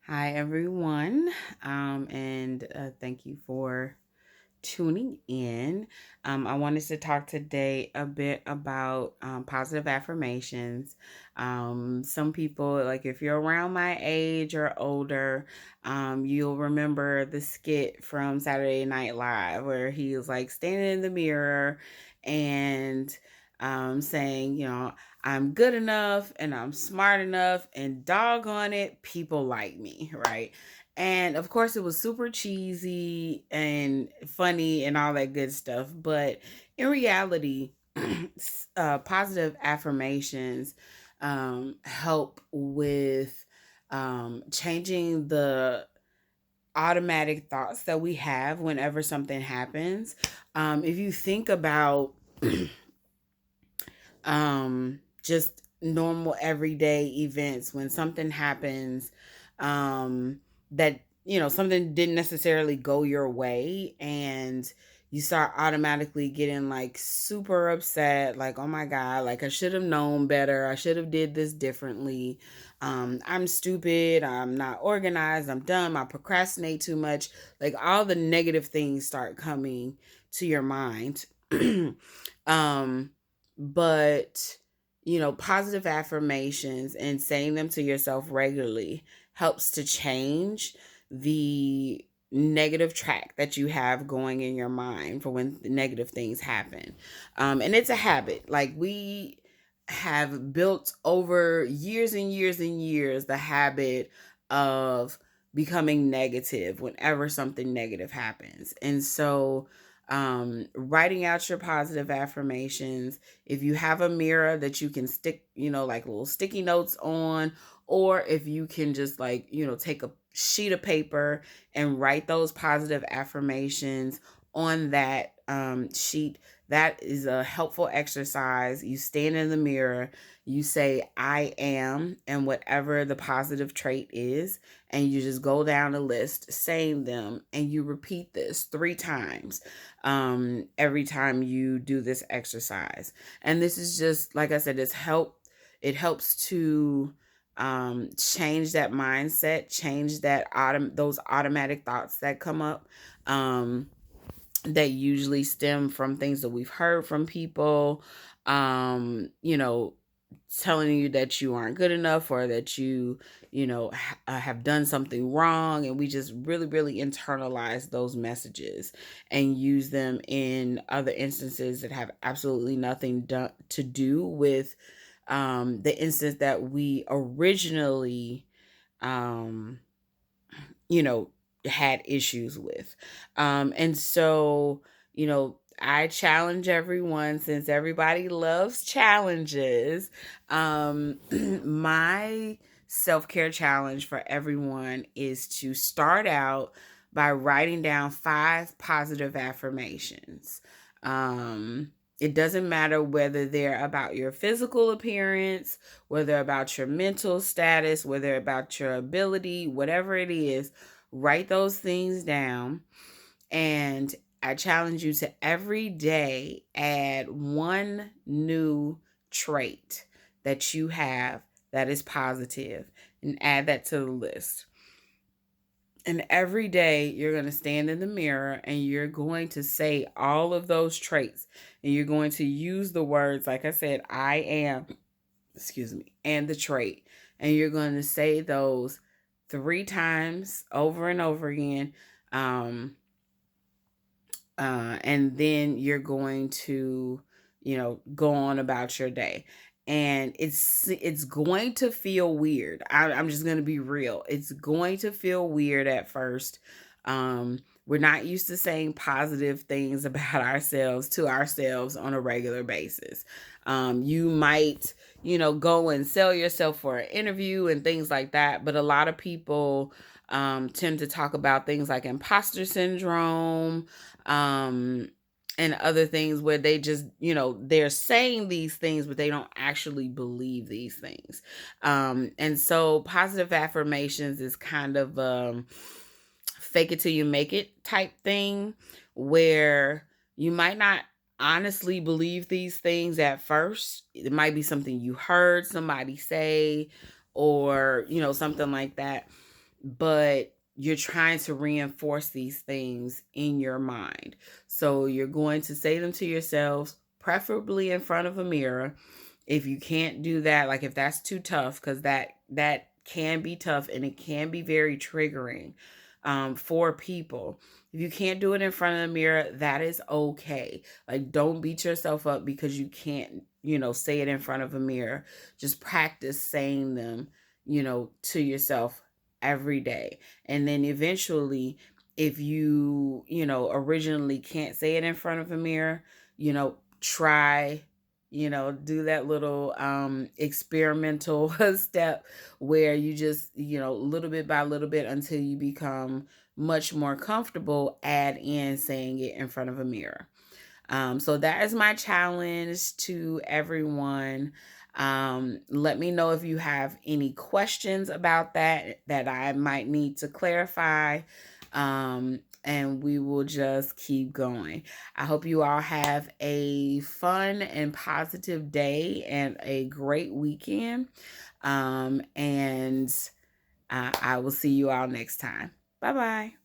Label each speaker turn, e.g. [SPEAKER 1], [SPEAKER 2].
[SPEAKER 1] Hi, everyone, and thank you for tuning in. I wanted to talk today a bit about positive affirmations. Some people, like if you're around my age or older, you'll remember the skit from Saturday Night Live where he was like standing in the mirror and saying, I'm good enough and I'm smart enough and doggone it, people like me, right? And of course, it was super cheesy and funny and all that good stuff. But in reality, positive affirmations help with changing the automatic thoughts that we have whenever something happens. If you think about just normal everyday events, when something happens that something didn't necessarily go your way, and you start automatically getting like super upset, like, oh my god, like I should have known better, I should have did this differently, I'm stupid, I'm not organized, I'm dumb, I procrastinate too much, like all the negative things start coming to your mind. um but positive affirmations and saying them to yourself regularly helps to change the negative track that you have going in your mind for when the negative things happen. And it's a habit. Like we have built over years and years and years the habit of becoming negative whenever something negative happens. And so writing out your positive affirmations, if you have a mirror that you can stick, like little sticky notes on, or if you can just like, take a sheet of paper and write those positive affirmations on that sheet. That is a helpful exercise. You stand in the mirror, you say, I am, and whatever the positive trait is, and you just go down the list saying them, and you repeat this 3 times every time you do this exercise. And this is just, like I said, it helps to change that mindset, change those automatic thoughts that come up. That usually stem from things that we've heard from people, you know, telling you that you aren't good enough, or that have done something wrong, and we just really really internalize those messages and use them in other instances that have absolutely nothing to do with the instance that we originally um you know, had issues with. And so, I challenge everyone, since everybody loves challenges. My self care challenge for everyone is to start out by writing down 5 positive affirmations. It doesn't matter whether they're about your physical appearance, whether about your mental status, whether about your ability, whatever it is, write those things down. And I challenge you to every day add one new trait that you have that is positive, and add that to the list. And every day you're going to stand in the mirror and you're going to say all of those traits. And you're going to use the words, like I said, I am, excuse me, and the trait. And you're going to say those 3 times over and over again. And then you're going to, go on about your day. And it's going to feel weird. I'm just going to be real. It's going to feel weird at first. We're not used to saying positive things about ourselves to ourselves on a regular basis. You might, go and sell yourself for an interview and things like that. But a lot of people tend to talk about things like imposter syndrome, and other things where they just, they're saying these things, but they don't actually believe these things. And so positive affirmations is kind of fake it till you make it type thing, where you might not honestly believe these things at first. It might be something you heard somebody say, or, something like that. but you're trying to reinforce these things in your mind. So you're going to say them to yourselves, preferably in front of a mirror. If you can't do that, like if that's too tough, because that can be tough and it can be very triggering for people. If you can't do it in front of the mirror, that is okay. Like, don't beat yourself up because you can't, say it in front of a mirror. Just practice saying them, to yourself every day. And then eventually, if originally can't say it in front of a mirror, try, do that little experimental step where you just, little bit by little bit until you become much more comfortable, add in saying it in front of a mirror. So that is my challenge to everyone. Let me know if you have any questions about that I might need to clarify. And we will just keep going. I hope you all have a fun and positive day and a great weekend. And I will see you all next time. Bye-bye.